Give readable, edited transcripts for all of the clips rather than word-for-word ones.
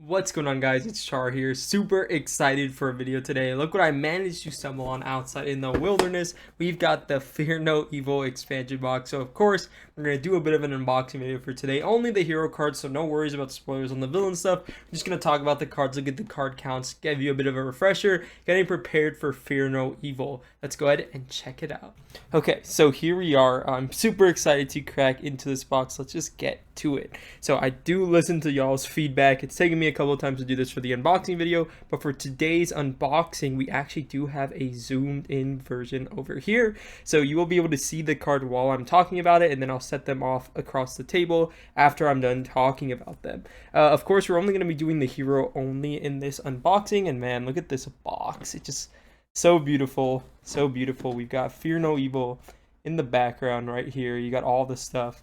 What's going on, guys? It's Char here. Super excited for a video today. Look what I managed to stumble on outside in the wilderness. We've got the Fear No Evil expansion box. So of course, we're going to do a bit of an unboxing video for today. Only the hero cards, so no worries about spoilers on the villain stuff. We're just going to talk about the cards, look at the card counts, give you a bit of a refresher, getting prepared for Fear No Evil. Let's go ahead and check it out. Okay, so here we are. I'm super excited to crack into this box. Let's just get to it. So I do listen to y'all's feedback. It's taken me a couple of times to do this for the unboxing video, but for today's unboxing we actually do have a zoomed in version over here, so you will be able to see the card while I'm talking about it, and then I'll set them off across the table after I'm done talking about them. Of course, we're only going to be doing the hero only in this unboxing, and man, look at this box. It's just so beautiful, so beautiful. We've got Fear No Evil in the background right here. You got all the stuff.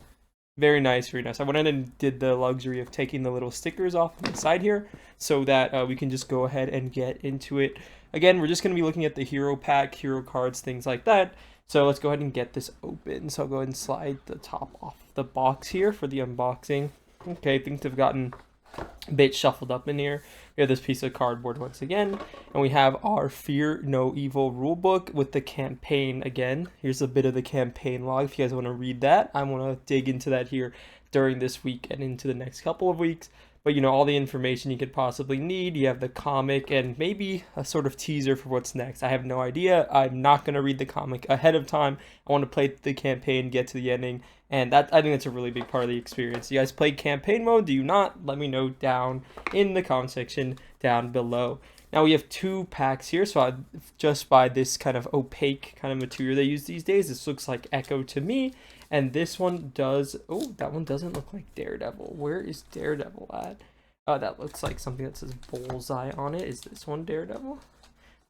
Very nice, very nice. I went in and did the luxury of taking the little stickers off on the side here so that we can just go ahead and get into it. Again, we're just going to be looking at the hero pack, hero cards, things like that. So let's go ahead and get this open. So I'll go ahead and slide the top off the box here for the unboxing. Okay, things have gotten a bit shuffled up in here. We have this piece of cardboard once again, and we have our Fear No Evil rulebook with the campaign again. Here's a bit of the campaign log if you guys want to read that. I want to dig into that here during this week and into the next couple of weeks. But you know, all the information you could possibly need. You have the comic and maybe a sort of teaser for what's next. I have no idea. I'm not going to read the comic ahead of time. I want to play the campaign, get to the ending, and that, I think that's a really big part of the experience. You guys play campaign mode? Do you not? Let me know down in the comment section down below. Now we have two packs here, so just by this kind of opaque kind of material they use these days, this looks like Echo to me. And this one does, oh, that one doesn't look like Daredevil. Where is Daredevil at? That looks like something that says Bullseye on it. Is this one Daredevil?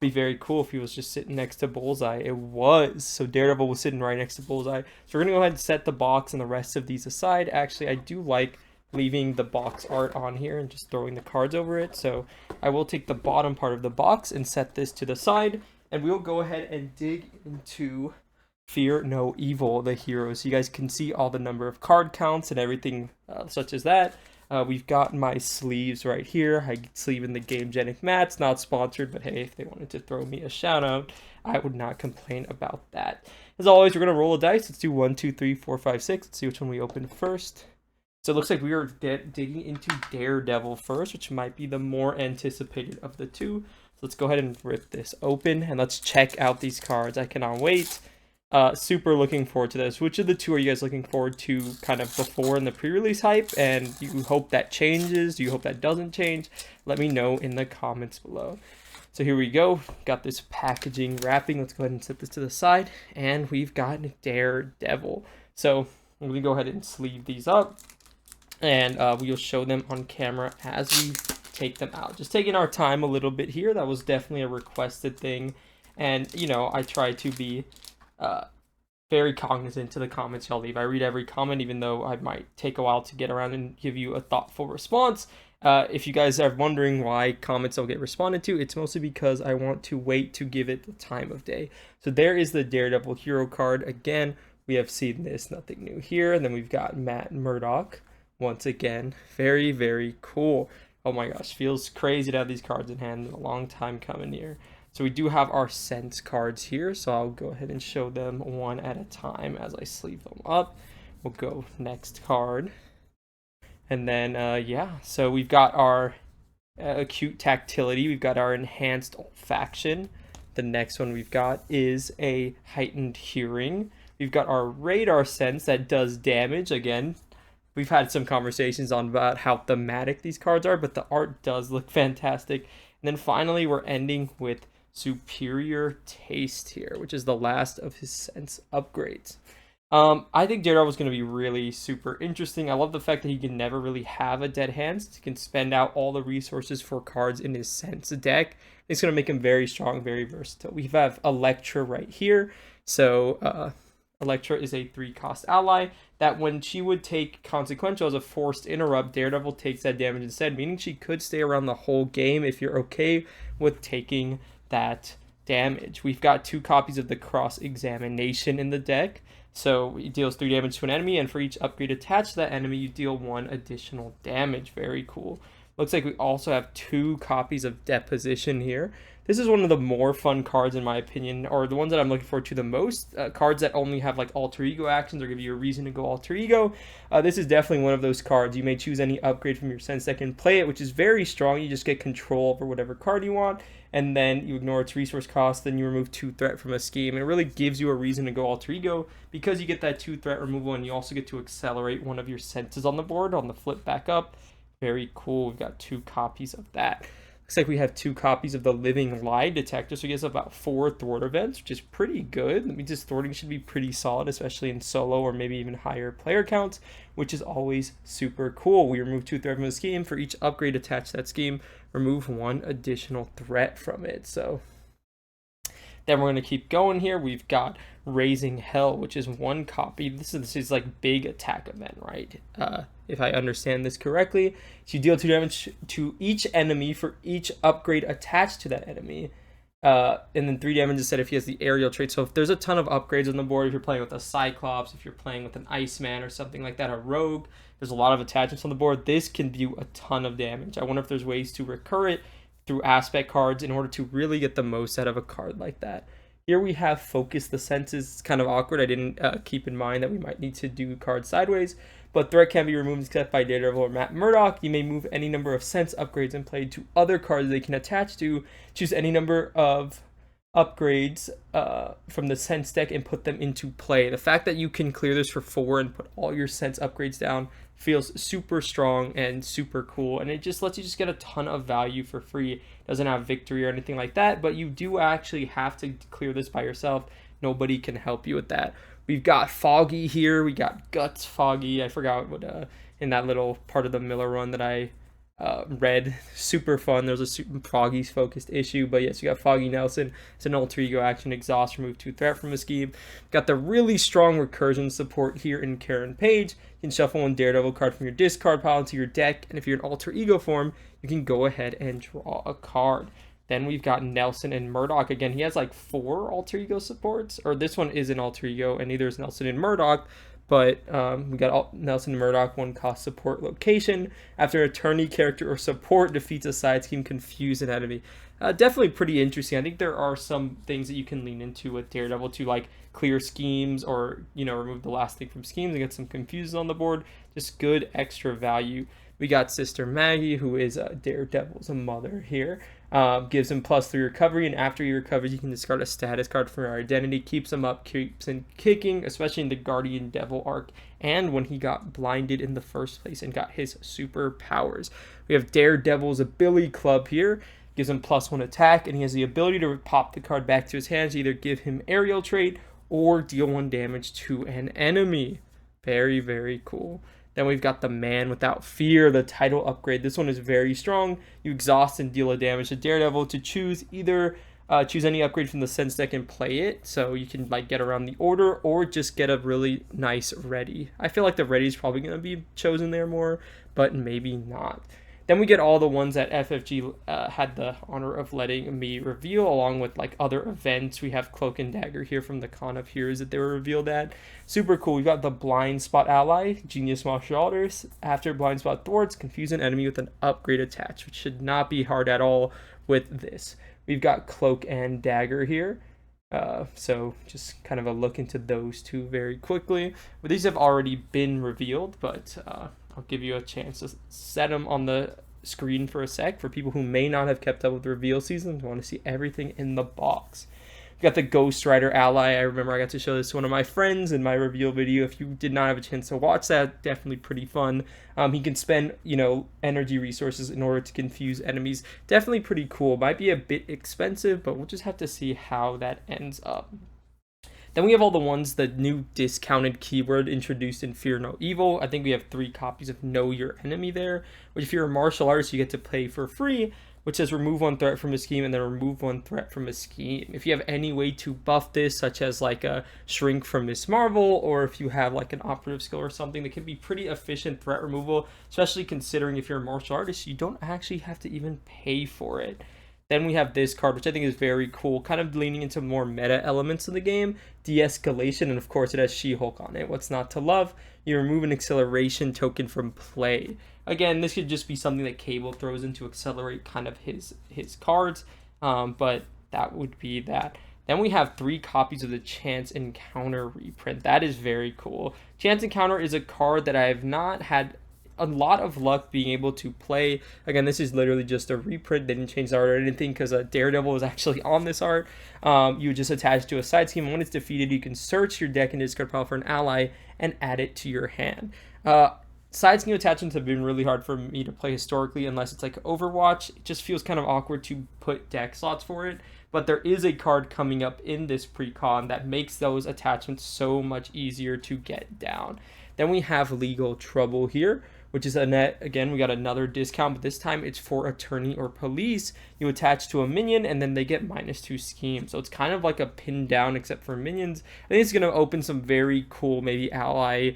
Be very cool if he was just sitting next to Bullseye. It was. So Daredevil was sitting right next to Bullseye. So we're going to go ahead and set the box and the rest of these aside. Actually, I do like leaving the box art on here and just throwing the cards over it. So I will take the bottom part of the box and set this to the side. And we'll go ahead and dig into Fear No Evil, the heroes. You guys can see all the number of card counts and everything such as that. We've got my sleeves right here. I sleeve in the Gamegenic mats, not sponsored, but hey, if they wanted to throw me a shout out, I would not complain about that. As always, we're gonna roll a dice. Let's do 1, 2, 3, 4, 5, 6. Let's see which one we open first. So it looks like we are digging into Daredevil first, which might be the more anticipated of the two. So let's go ahead and rip this open and let's check out these cards. I cannot wait. Super looking forward to this. Which of the two are you guys looking forward to kind of before in the pre-release hype, and you hope that changes? Do you hope that doesn't change? Let me know in the comments below. So here we go. Got this packaging wrapping. Let's go ahead and set this to the side, and we've got Daredevil. So I'm going to go ahead and sleeve these up, and we'll show them on camera as we take them out. Just taking our time a little bit here. That was definitely a requested thing, and you know, I try to be very cognizant to the comments y'all leave. I read every comment, even though I might take a while to get around and give you a thoughtful response. If you guys are wondering why comments don't get responded to, it's mostly because I want to wait to give it the time of day. So there is the Daredevil hero card. Again, we have seen this, nothing new here. And then we've got Matt Murdock once again. Very, very cool. Oh my gosh, feels crazy to have these cards in hand. A long time coming here. So we do have our Sense cards here, so I'll go ahead and show them one at a time as I sleeve them up. We'll go next card. And then, yeah, so we've got our acute tactility. We've got our enhanced olfaction. The next one we've got is a heightened hearing. We've got our radar sense that does damage. Again, we've had some conversations on about how thematic these cards are, but the art does look fantastic. And then finally, we're ending with superior taste here, which is the last of his sense upgrades. I think Daredevil is going to be really super interesting. I love the fact that he can never really have a dead hand. He can spend out all the resources for cards in his sense deck. It's going to make him very strong, very versatile. We have Elektra right here. So Elektra is a 3-cost ally that when she would take consequential as a forced interrupt, Daredevil takes that damage instead, meaning she could stay around the whole game if you're okay with taking that damage. We've got 2 copies of the cross-examination in the deck. So it deals 3 damage to an enemy, and for each upgrade attached to that enemy, you deal 1 additional damage. Very cool. Looks like we also have 2 copies of Deposition here. This is one of the more fun cards in my opinion, or the ones that I'm looking forward to the most. Cards that only have like alter ego actions or give you a reason to go alter ego. This is definitely one of those cards. You may choose any upgrade from your sense deck and play it, which is very strong. You just get control over whatever card you want, and then you ignore its resource cost, then you remove 2 threat from a scheme. And it really gives you a reason to go alter ego because you get that 2 threat removal, and you also get to accelerate one of your senses on the board on the flip back up. Very cool. We've got 2 copies of that. Looks like we have 2 copies of the Living Lie Detector, so it gives about 4 thwart events, which is pretty good. That means his thwarting should be pretty solid, especially in solo or maybe even higher player counts, which is always super cool. We remove 2 threat from the scheme. For each upgrade attached to that scheme, remove 1 additional threat from it. So then we're going to keep going here. We've got Raising Hell, which is 1 copy. This is like big attack event, right? If I understand this correctly. So you deal 2 damage to each enemy for each upgrade attached to that enemy. And then 3 damage instead if he has the aerial trait. So if there's a ton of upgrades on the board, if you're playing with a Cyclops, if you're playing with an Iceman or something like that, a Rogue, there's a lot of attachments on the board. This can do a ton of damage. I wonder if there's ways to recur it through aspect cards in order to really get the most out of a card like that. Here we have Focus the Senses. It's kind of awkward. I didn't keep in mind that we might need to do cards sideways, but threat can be removed except by Daredevil or Matt Murdock. You may move any number of sense upgrades and play to other cards they can attach to. Choose any number of upgrades from the sense deck and put them into play. The fact that you can clear this for 4 and put all your sense upgrades down feels super strong and super cool, and it just lets you just get a ton of value for free. Doesn't have victory or anything like that, but you do actually have to clear this by yourself. Nobody can help you with that. We've got Foggy here. We got Guts Foggy. I forgot what in that little part of the Miller run that I read. Super fun. There's a super Foggy's focused issue, but yes, you got Foggy Nelson. It's an alter ego action. Exhaust, remove 2 threat from a scheme. Got the really strong recursion support here in Karen Page. You can shuffle 1 Daredevil card from your discard pile into your deck, and if you're in alter ego form, you can go ahead and draw a card. Then we've got Nelson and Murdoch. Again, he has like 4 alter ego supports, or this one is an alter ego, and neither is Nelson and Murdoch. But we got Nelson and Murdoch, 1 cost support location. After attorney character or support defeats a side scheme, confuse an enemy. Definitely pretty interesting. I think there are some things that you can lean into with Daredevil to like clear schemes or, you know, remove the last thing from schemes and get some confusions on the board. Just good extra value. We got Sister Maggie, who is Daredevil's mother here. Gives him +3 recovery, and after he recovers, you can discard a status card from your identity. Keeps him up, keeps him kicking, especially in the Guardian Devil arc, and when he got blinded in the first place and got his superpowers. We have Daredevil's Ability Club here. Gives him +1 attack, and he has the ability to pop the card back to his hands, either give him aerial trait or deal 1 damage to an enemy. Very, very cool. Then we've got the Man Without Fear, the title upgrade. This one is very strong. You exhaust and deal a damage to Daredevil to choose either choose any upgrade from the sense deck and play it, so you can like get around the order, or just get a really nice ready. I feel like the ready is probably going to be chosen there more, but maybe not. Then we get all the ones that FFG had the honor of letting me reveal, along with like other events. We have Cloak and Dagger here from the Con of Heroes that they were revealed at. Super cool. We've got the Blind Spot Ally, Genius Martial Artist. After Blind Spot thwarts, confuse an enemy with an upgrade attached, which should not be hard at all with this. We've got Cloak and Dagger here. So just kind of a look into those 2 very quickly. But these have already been revealed, but I'll give you a chance to set them on the screen for a sec for people who may not have kept up with the reveal season and want to see everything in the box. We got the Ghost Rider Ally. I remember I got to show this to one of my friends in my reveal video. If you did not have a chance to watch that, definitely pretty fun. He can spend, you know, energy resources in order to confuse enemies. Definitely pretty cool. Might be a bit expensive, but we'll just have to see how that ends up. Then we have all the ones, the new discounted keyword introduced in Fear No Evil. I think we have 3 copies of Know Your Enemy there, which if you're a martial artist, you get to play for free, which says remove 1 threat from a scheme and then remove 1 threat from a scheme. If you have any way to buff this, such as like a Shrink from Miss Marvel, or if you have like an operative skill or something, that can be pretty efficient threat removal, especially considering if you're a martial artist, you don't actually have to even pay for it. Then we have this card, which I think is very cool, kind of leaning into more meta elements of the game, de-escalation, and of course it has She-Hulk on it. What's not to love? You remove an acceleration token from play. Again, this could just be something that Cable throws in to accelerate kind of his cards, but that would be that. Then we have 3 copies of the Chance Encounter reprint. That is very cool. Chance Encounter is a card that I have not had a lot of luck being able to play. Again, this is literally just a reprint. They didn't change the art or anything because Daredevil was actually on this art. You just attach to a side scheme. When it's defeated, you can search your deck and discard pile for an ally and add it to your hand. Side scheme attachments have been really hard for me to play historically unless it's like Overwatch. It just feels kind of awkward to put deck slots for it. But there is a card coming up in this Precon that makes those attachments so much easier to get down. Then we have Legal Trouble here, which is a net. Again, we got another discount, but this time it's for attorney or police. You attach to a minion and then they get -2 scheme. So it's kind of like a pin down except for minions. I think it's going to open some very cool maybe ally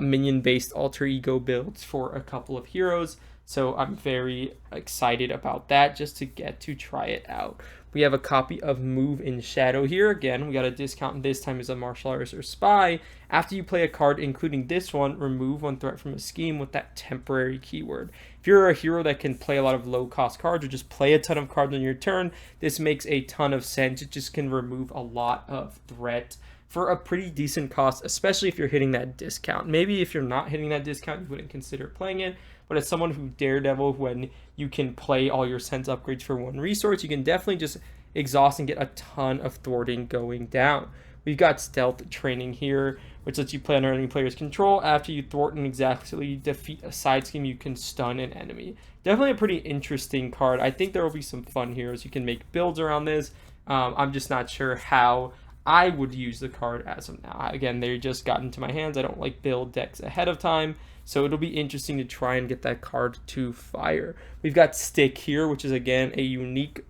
minion based alter ego builds for a couple of heroes. So I'm very excited about that just to get to try it out. We have a copy of Move in Shadow here. Again, we got a discount, and this time is a martial artist or spy. After you play a card, including this one, remove 1 threat from a scheme with that temporary keyword. If you're a hero that can play a lot of low-cost cards or just play a ton of cards on your turn, this makes a ton of sense. It just can remove a lot of threat for a pretty decent cost, especially if you're hitting that discount. Maybe if you're not hitting that discount, you wouldn't consider playing it. But as someone who Daredevil, when you can play all your sense upgrades for 1 resource, you can definitely just exhaust and get a ton of thwarting going down. We've got Stealth Training here, which lets you play under any player's control. After you thwart and exactly defeat a side scheme, you can stun an enemy. Definitely a pretty interesting card. I think there will be some fun heroes. You can make builds around this. I'm just not sure how I would use the card as of now. Again, they just got into my hands. I don't like build decks ahead of time, so it'll be interesting to try and get that card to fire. We've got Stick here, which is again a unique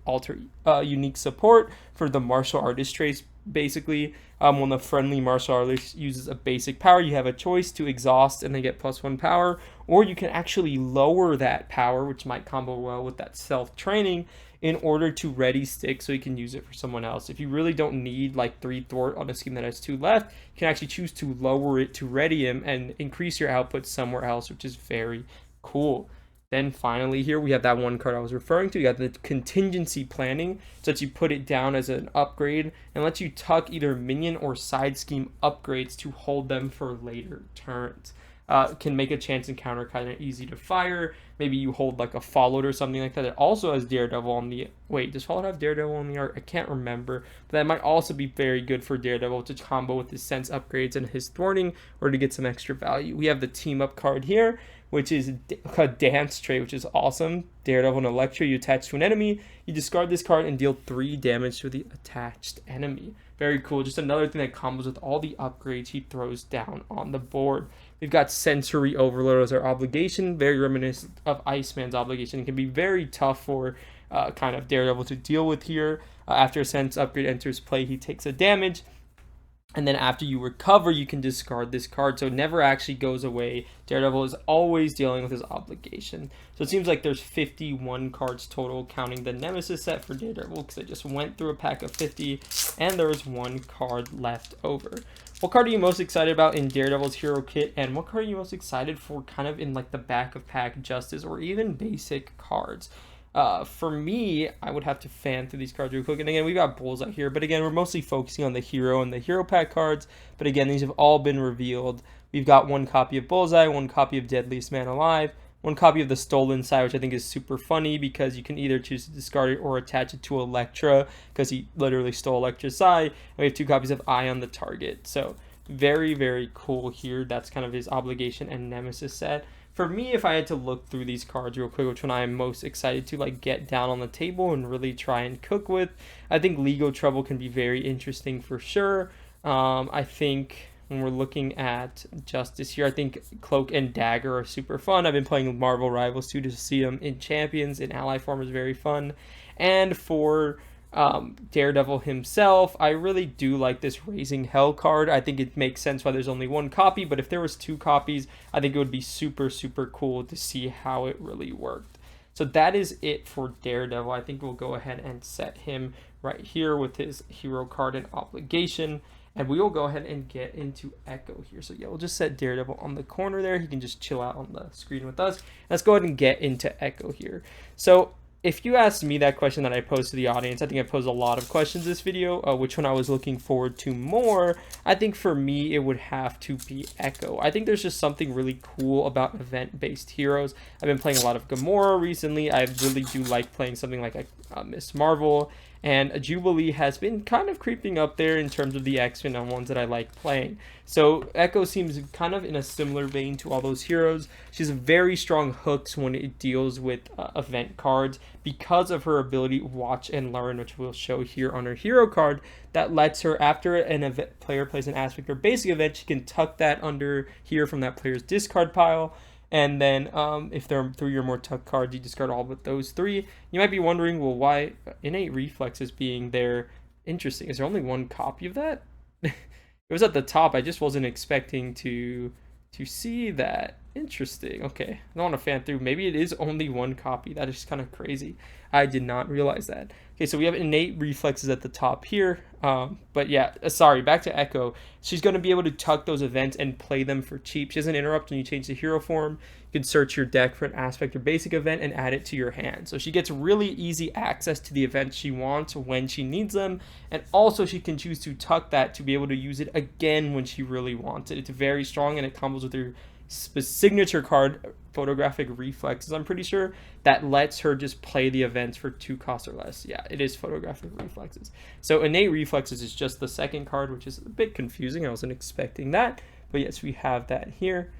unique support for the martial artist traits. Basically, when the friendly martial artist uses a basic power, you have a choice to exhaust and they get +1 power, or you can actually lower that power, which might combo well with that Stealth Training, in order to ready Stick so you can use it for someone else. If you really don't need like 3 thwart on a scheme that has 2 left, you can actually choose to lower it to ready him and increase your output somewhere else, which is very cool. Then finally here we have that one card I was referring to. You got the Contingency Planning, so that you put it down as an upgrade and lets you tuck either minion or side scheme upgrades to hold them for later turns. Can make a chance encounter kind of easy to fire. Maybe you hold like a Followed or something like that. It also has Daredevil on the... Wait, does Followed have Daredevil on the art? I can't remember. But that might also be very good for Daredevil to combo with his sense upgrades and his thwarting or to get some extra value. We have the Team Up card here, which is a dance trait, which is awesome. Daredevil and Elektra, you attach to an enemy. You discard this card and deal 3 damage to the attached enemy. Very cool. Just another thing that combos with all the upgrades he throws down on the board. We've got Sensory Overload as our obligation, very reminiscent of Iceman's obligation. It can be very tough for kind of Daredevil to deal with here. After a sense upgrade enters play, he takes a damage. And then after you recover, you can discard this card. So it never actually goes away. Daredevil is always dealing with his obligation. So it seems like there's 51 cards total, counting the Nemesis set for Daredevil, because I just went through a pack of 50, and there's 1 card left over. What card are you most excited about in Daredevil's hero kit, and what card are you most excited for kind of in like the back of pack Justice or even basic cards? For me, I would have to fan through these cards real quick. And again, we've got Bullseye here, but again, we're mostly focusing on the hero and the hero pack cards. But again, these have all been revealed. We've got 1 copy of Bullseye, 1 copy of Deadliest Man Alive, 1 copy of the Stolen Side, which I think is super funny because you can either choose to discard it or attach it to Elektra, because he literally stole Elektra's side. And we have 2 copies of Eye on the Target. So very, very cool here. That's kind of his obligation and Nemesis set. For me, if I had to look through these cards real quick, which one I am most excited to like get down on the table and really try and cook with, I think Legal Trouble can be very interesting for sure. I think when we're looking at Justice here, I think Cloak and Dagger are super fun. I've been playing Marvel Rivals too, to see them in Champions in ally form is very fun. And for Daredevil himself, I really do like this Raising Hell card. I think it makes sense why there's only 1 copy, but if there was 2 copies, I think it would be super, super cool to see how it really worked. So that is it for Daredevil. I think we'll go ahead and set him right here with his hero card and obligation. And we will go ahead and get into Echo here. So yeah, we'll just set Daredevil on the corner there. He can just chill out on the screen with us. Let's go ahead and get into Echo here. So if you asked me that question that I posed to the audience, I think I posed a lot of questions this video, which one I was looking forward to more. I think for me, it would have to be Echo. I think there's just something really cool about event-based heroes. I've been playing a lot of Gamora recently. I really do like playing something like a Miss Marvel. And Jubilee has been kind of creeping up there in terms of the X-Men and ones that I like playing. So Echo seems kind of in a similar vein to all those heroes. She has very strong hooks when it deals with event cards because of her ability Watch and Learn, which we'll show here on her hero card, that lets her, after an event player plays an aspect or basic event, she can tuck that under here from that player's discard pile. And then if there are 3 or more tuck cards, you discard all but those 3. You might be wondering, well, why innate reflexes being there interesting? Is there only one copy of that? It was at the top. I just wasn't expecting to see that. Interesting. Okay, I don't want to fan through. Maybe it is only one copy. That is kind of crazy. I did not realize that. Okay, so we have innate reflexes at the top here. But yeah, sorry, back to Echo. She's going to be able to tuck those events and play them for cheap. She doesn't interrupt when you change the hero form. You can search your deck for an aspect or basic event and add it to your hand. So she gets really easy access to the events she wants when she needs them. And also she can choose to tuck that to be able to use it again when she really wants it. It's very strong and it combos with her signature card, photographic reflexes, I'm pretty sure, that lets her just play the events for 2 costs or less. Yeah, it is photographic reflexes. So innate reflexes is just the second card, which is a bit confusing. I wasn't expecting that, but yes, we have that here.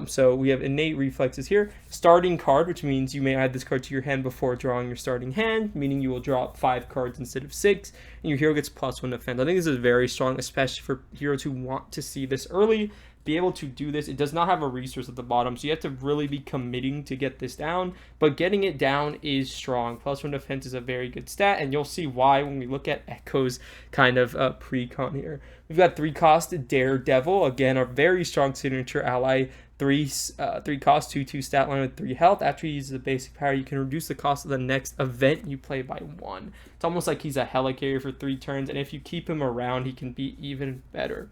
So we have innate reflexes here. Starting card, which means you may add this card to your hand before drawing your starting hand, meaning you will draw 5 cards instead of 6, and your hero gets +1 defense. I think this is very strong, especially for heroes who want to see this early, be able to do this. It does not have a resource at the bottom, so you have to really be committing to get this down, but getting it down is strong. +1 defense is a very good stat, and you'll see why when we look at Echo's kind of precon here. We've got 3 cost Daredevil, again, a very strong signature ally. 3 cost, 2/2 stat line with 3 health. After you use the basic power, you can reduce the cost of the next event you play by 1. It's almost like he's a helicarrier for 3 turns, and if you keep him around, he can be even better.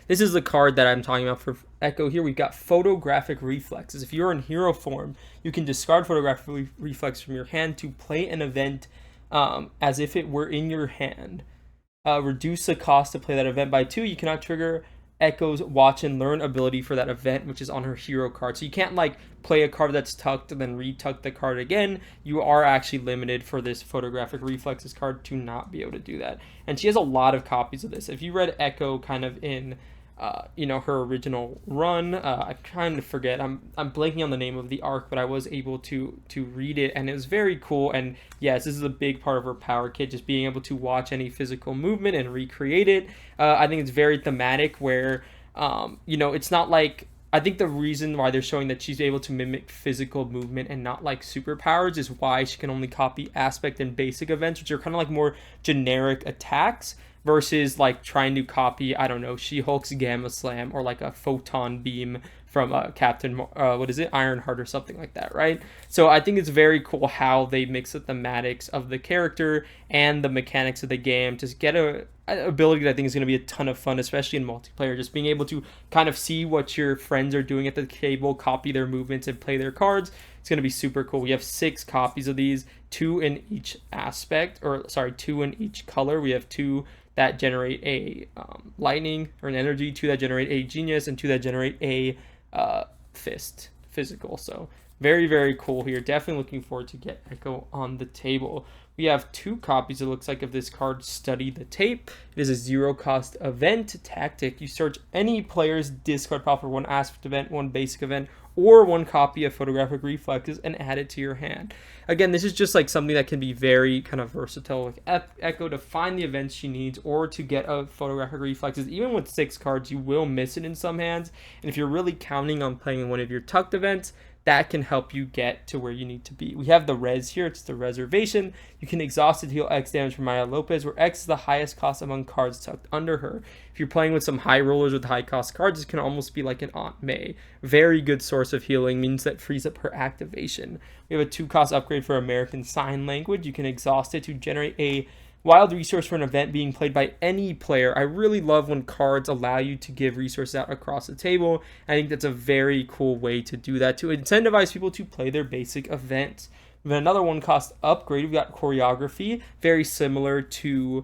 This is the card that I'm talking about for Echo here. We've got photographic reflexes. If you're in hero form, you can discard photographic reflex from your hand to play an event as if it were in your hand. Reduce the cost to play that event by 2. You cannot trigger Echo's Watch and Learn ability for that event, which is on her hero card. So you can't like play a card that's tucked and then retuck the card again. You are actually limited for this photographic reflexes card to not be able to do that. And she has a lot of copies of this. If you read Echo kind of in her original run, I'm trying to forget, I'm blanking on the name of the arc, but I was able to read it, and it was very cool. And yes, this is a big part of her power kit, just being able to watch any physical movement and recreate it. I think it's very thematic where it's not like, I think the reason why they're showing that she's able to mimic physical movement and not like superpowers is why she can only copy aspect and basic events, which are kind of like more generic attacks, versus like trying to copy, I don't know, She-Hulk's Gamma Slam or like a photon beam from Captain, Ironheart or something like that, right? So I think it's very cool how they mix the thematics of the character and the mechanics of the game to get an ability that I think is going to be a ton of fun, especially in multiplayer. Just being able to kind of see what your friends are doing at the table, copy their movements, and play their cards. It's going to be super cool. We have 6 copies of these, 2 in each aspect, 2 in each color. We have 2 that generate a lightning or an energy, 2 that generate a genius, and 2 that generate a fist physical. So very, very cool here. Definitely looking forward to get Echo on the table. We have 2 copies, it looks like, of this card, Study the Tape. It is a 0 cost event tactic. You search any player's discard pile for 1 aspect event, 1 basic event, or 1 copy of photographic reflexes and add it to your hand. Again, this is just like something that can be very kind of versatile with Echo to find the events she needs or to get a photographic reflexes. Even with 6 cards, you will miss it in some hands. And if you're really counting on playing one of your tucked events, that can help you get to where you need to be. We have the res here. It's the reservation. You can exhaust it to heal X damage from Maya Lopez, where X is the highest cost among cards tucked under her. If you're playing with some high rollers with high cost cards, this can almost be like an Aunt May. Very good source of healing, means that frees up her activation. We have a 2-cost upgrade for American Sign Language. You can exhaust it to generate a wild resource for an event being played by any player. I really love when cards allow you to give resources out across the table. I think that's a very cool way to do that, to incentivize people to play their basic events. We have another 1-cost upgrade. We've got choreography, very similar to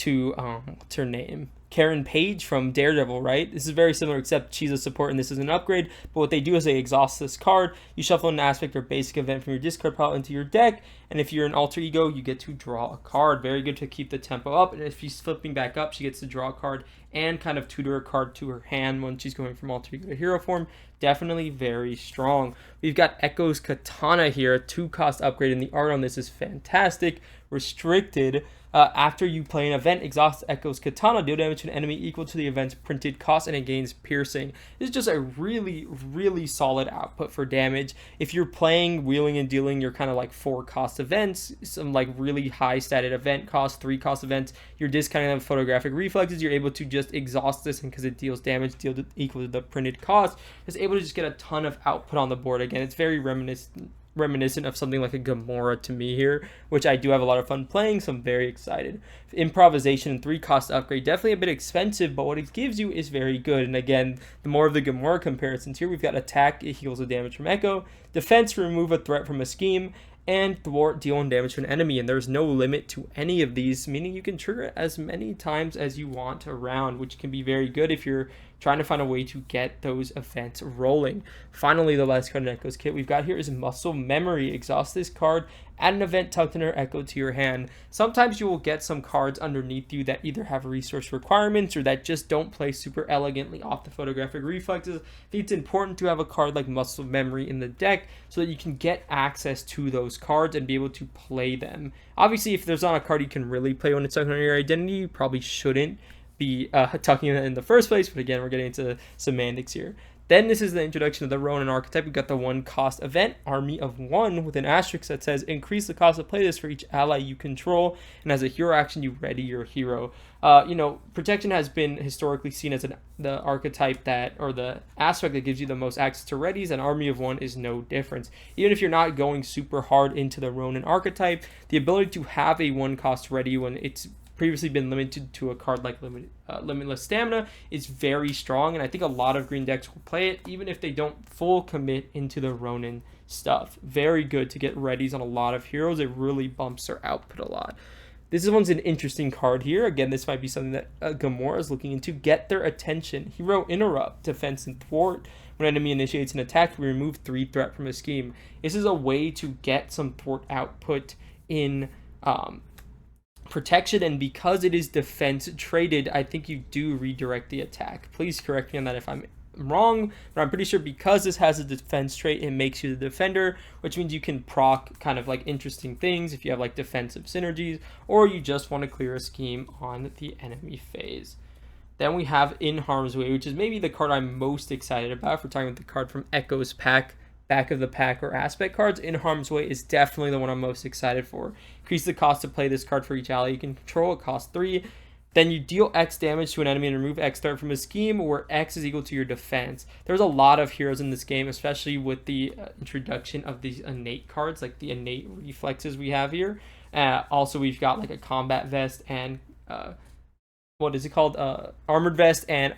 what's her name? Karen Page from Daredevil, right? This is very similar, except she's a support and this is an upgrade. But what they do is they exhaust this card. You shuffle an aspect or basic event from your discard pile into your deck. And if you're an alter ego, you get to draw a card. Very good to keep the tempo up. And if she's flipping back up, she gets to draw a card and kind of tutor a card to her hand when she's going from alter ego to hero form. Definitely very strong. We've got Echo's Katana here, a 2-cost upgrade, and the art on this is fantastic. Restricted. After you play an event, exhaust Echo's Katana, deal damage to an enemy equal to the event's printed cost, and it gains piercing. This is just a really, really solid output for damage. If you're playing Wheeling and Dealing, you're kind of like 4-cost events, some like really high statted event cost, 3-cost events, you're discounting them photographic reflexes, you're able to just exhaust this, and because it deals damage equal to the printed cost, it's able to just get a ton of output on the board. Again, it's very reminiscent of something like a Gamora to me here, which I do have a lot of fun playing, so I'm very excited. Improvisation and 3-cost upgrade, definitely a bit expensive, but what it gives you is very good. And again, the more of the Gamora comparisons here, we've got attack, it heals the damage from Echo, defense, remove a threat from a scheme, and thwart, deal damage to an enemy. And there's no limit to any of these, meaning you can trigger it as many times as you want around, which can be very good if you're trying to find a way to get those events rolling. Finally, the last card in Echo's kit we've got here is Muscle Memory. Exhaust this card, add an event tucked in her Echo to your hand. Sometimes you will get some cards underneath you that either have resource requirements or that just don't play super elegantly off the photographic reflexes. I think it's important to have a card like Muscle Memory in the deck so that you can get access to those cards and be able to play them. Obviously, if there's not a card you can really play when it's tucked under your identity, you probably shouldn't be tucking it in the first place, but again, we're getting into semantics here. Then this is the introduction of the Ronin archetype. We've got the 1-cost event, Army of One, with an asterisk that says increase the cost to play this for each ally you control, and as a hero action, you ready your hero. Protection has been historically seen as the archetype that, or the aspect that gives you the most access to readies, and Army of One is no difference. Even if you're not going super hard into the Ronin archetype, the ability to have a 1-cost ready when it's previously been limited to a card like Limitless Stamina is very strong, and I think a lot of green decks will play it even if they don't full commit into the Ronin stuff. Very good to get readies on a lot of heroes. It really bumps their output a lot. This one's an interesting card here. Again, this might be something that Gamora is looking into. Get their attention. Hero Interrupt, defense and thwart. When enemy initiates an attack, we remove 3 threat from a scheme. This is a way to get some thwart output in protection, and because it is defense traded, I think you do redirect the attack. Please correct me on that if I'm wrong, but I'm pretty sure because this has a defense trait, it makes you the defender, which means you can proc kind of like interesting things if you have like defensive synergies, or you just want to clear a scheme on the enemy phase. Then we have In Harm's Way, which is maybe the card I'm most excited about. If we're talking about the card from Echo's pack, back of the pack, or aspect cards, In Harm's Way is definitely the one I'm most excited for. Increase the cost to play this card for each ally you can control. It costs 3. Then you deal X damage to an enemy and remove X threat from a scheme where X is equal to your defense. There's a lot of heroes in this game, especially with the introduction of these innate cards, like the innate reflexes we have here. Also, we've got like a combat vest and armored vest and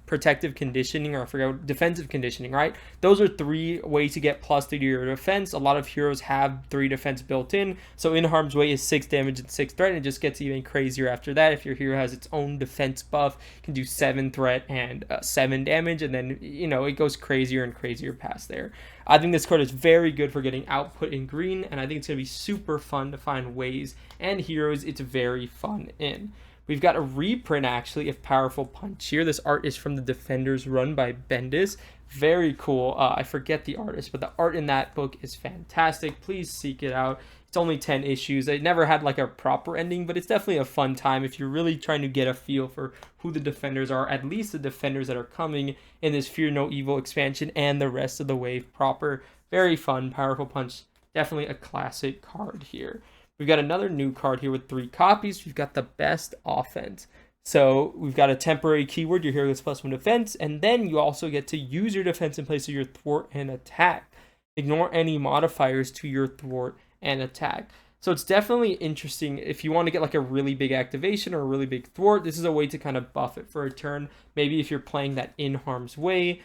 protective conditioning, or I forgot, defensive conditioning, right? Those are 3 ways to get +3 to your defense. A lot of heroes have 3 defense built in, so In Harm's Way is 6 damage and 6 threat, and it just gets even crazier after that. If your hero has its own defense buff, it can do 7 threat and 7 damage, and then it goes crazier and crazier past there. I think this card is very good for getting output in green, and I think it's going to be super fun to find ways and heroes it's very fun in. We've got a reprint, actually, of Powerful Punch here. This art is from the Defenders run by Bendis. Very cool. I forget the artist, but the art in that book is fantastic. Please seek it out. It's only 10 issues. It never had like a proper ending, but it's definitely a fun time if you're really trying to get a feel for who the defenders are, at least the defenders that are coming in this Fear No Evil expansion and the rest of the wave proper. Very fun, powerful punch. Definitely a classic card here. We've got another new card here with 3 copies. We've got the best offense. So we've got a temporary keyword, your hero gets +1 defense, and then you also get to use your defense in place of your thwart and attack. Ignore any modifiers to your thwart and attack. So it's definitely interesting if you want to get like a really big activation or a really big thwart. This is a way to kind of buff it for a turn. Maybe if you're playing that in harm's way,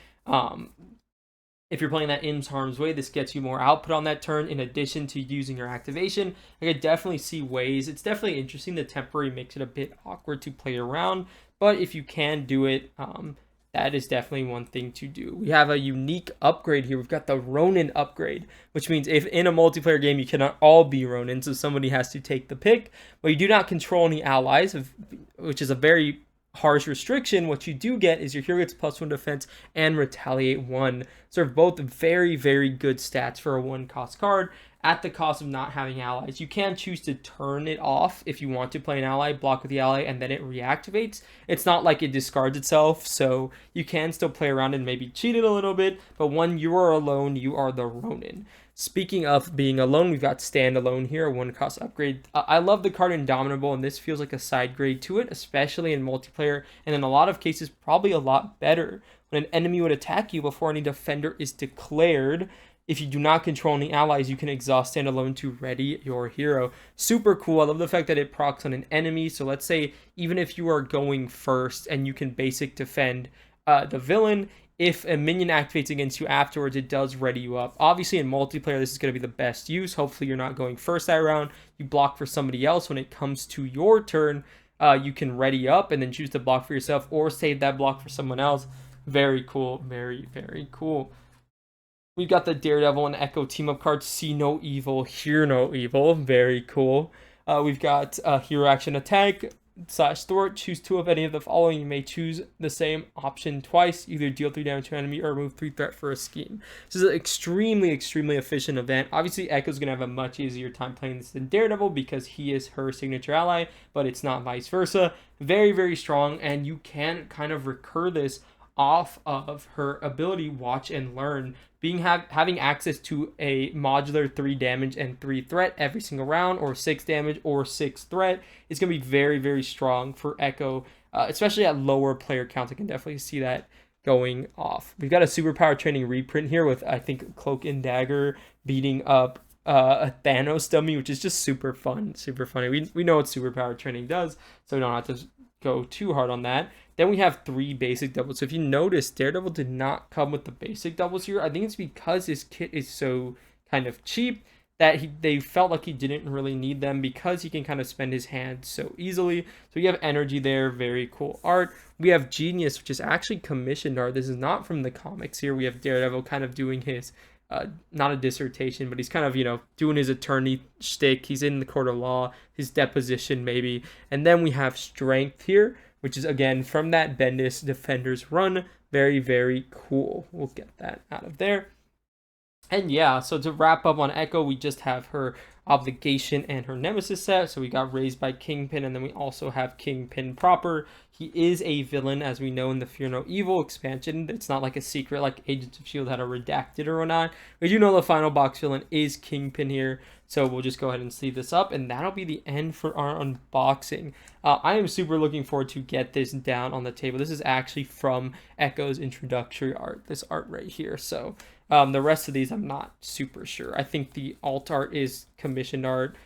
this gets you more output on that turn in addition to using your activation. I could definitely see ways. It's definitely interesting. The temporary makes it a bit awkward to play around, but if you can do it, that is definitely one thing to do. We have a unique upgrade here. We've got the Ronin upgrade, which means if in a multiplayer game, you cannot all be Ronin, so somebody has to take the pick, but you do not control any allies, which is a very harsh restriction. What you do get is your hero gets +1 defense and retaliate 1. So they're both very, very good stats for a 1-cost card at the cost of not having allies. You can choose to turn it off if you want to play an ally, block with the ally, and then it reactivates. It's not like it discards itself, so you can still play around and maybe cheat it a little bit, but when you are alone, you are the Ronin. Speaking of being alone, we've got Standalone here, a 1-cost upgrade. I love the card Indomitable, and this feels like a side grade to it, especially in multiplayer, and in a lot of cases, probably a lot better. When an enemy would attack you before any defender is declared, if you do not control any allies, you can exhaust Standalone to ready your hero. Super cool. I love the fact that it procs on an enemy. So let's say even if you are going first and you can basic defend the villain, if a minion activates against you afterwards, it does ready you up. Obviously, in multiplayer, this is going to be the best use. Hopefully, you're not going first that round. You block for somebody else. When it comes to your turn, you can ready up and then choose to block for yourself or save that block for someone else. Very cool. Very, very cool. We've got the Daredevil and Echo team-up cards. See no evil, hear no evil. Very cool. We've got hero action attack / thwart. Choose 2 of any of the following. You may choose the same option twice. Either deal 3 damage to an enemy or remove 3 threat for a scheme. This is an extremely, extremely efficient event. Obviously, Echo's going to have a much easier time playing this than Daredevil because he is her signature ally, but it's not vice versa. Very, very strong, and you can kind of recur this off of her ability Watch and Learn. Having access to a modular 3 damage and 3 threat every single round, or 6 damage or 6 threat, is going to be very, very strong for Echo, especially at lower player counts. I can definitely see that going off. We've got a superpower training reprint here with, I think, Cloak and Dagger beating up a Thanos dummy, which is just super fun, super funny. We know what superpower training does, so we don't have to go too hard on that. Then we have 3 basic doubles. So if you notice, Daredevil did not come with the basic doubles here. I think it's because his kit is so kind of cheap that they felt like he didn't really need them because he can kind of spend his hand so easily. So you have energy there, very cool art. We have Genius, which is actually commissioned art. This is not from the comics here. We have Daredevil kind of doing his, not a dissertation, but he's kind of, doing his attorney shtick. He's in the court of law, his deposition maybe. And then we have Strength here, which is, again, from that Bendis Defenders run. Very, very cool. We'll get that out of there. And yeah, so to wrap up on Echo, we just have her Obligation and her Nemesis set. So we got Raised by Kingpin, and then we also have Kingpin proper. He is a villain, as we know in the Fear No Evil expansion. It's not like a secret like Agents of S.H.I.E.L.D. had a redacted or whatnot. We do know the final box villain is Kingpin here. So we'll just go ahead and sleeve this up, and that'll be the end for our unboxing. I am super looking forward to get this down on the table. This is actually from Echo's introductory art, this art right here. So the rest of these, I'm not super sure. I think the alt art is commissioned art.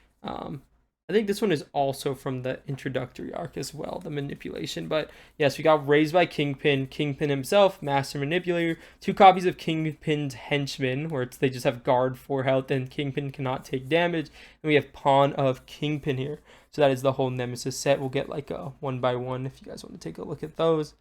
I think this one is also from the introductory arc as well, the manipulation. But yes, we got Raised by Kingpin, Kingpin himself, Master Manipulator, 2 copies of Kingpin's Henchman, where they just have guard 4 health and Kingpin cannot take damage. And we have Pawn of Kingpin here. So that is the whole Nemesis set. We'll get like a 1x1 if you guys want to take a look at those.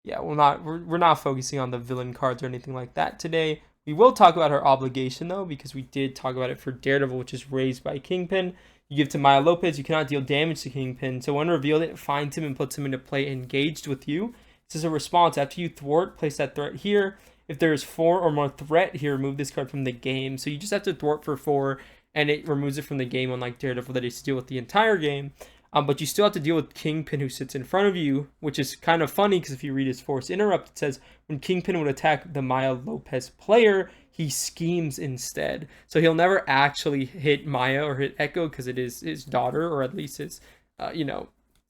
Yeah, we're not focusing on the villain cards or anything like that today. We will talk about her Obligation, though, because we did talk about it for Daredevil, which is Raised by Kingpin. You give to Maya Lopez, you cannot deal damage to Kingpin. So when revealed, it finds him and puts him into play engaged with you. This is a response. After you thwart, place that threat here. If there's 4 or more threat here, remove this card from the game. So you just have to thwart for 4, and it removes it from the game, unlike Daredevil that is to deal with the entire game. But you still have to deal with Kingpin, who sits in front of you, which is kind of funny because if you read his Force Interrupt, it says when Kingpin would attack the Maya Lopez player, he schemes instead. So he'll never actually hit Maya or hit Echo because it is his daughter, or at least his,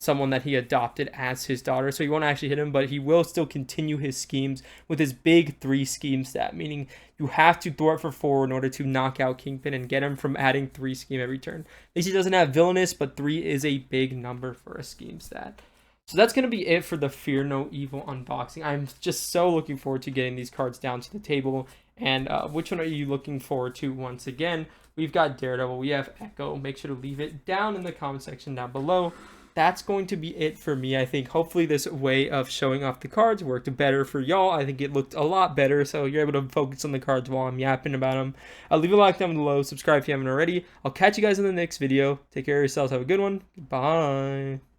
someone that he adopted as his daughter. So he won't actually hit him, but he will still continue his schemes with his big 3 scheme stat, meaning you have to thwart for 4 in order to knock out Kingpin and get him from adding 3 scheme every turn. At least he doesn't have villainous, but 3 is a big number for a scheme stat. So that's going to be it for the Fear No Evil unboxing. I'm just so looking forward to getting these cards down to the table. And which one are you looking forward to? Once again, we've got Daredevil, we have Echo. Make sure to leave it down in the comment section down below. That's going to be it for me. I think hopefully this way of showing off the cards worked better for y'all. I think it looked a lot better, so you're able to focus on the cards while I'm yapping about them. Leave a like down below, subscribe if you haven't already. I'll catch you guys in the next video. Take care of yourselves, have a good one. Bye.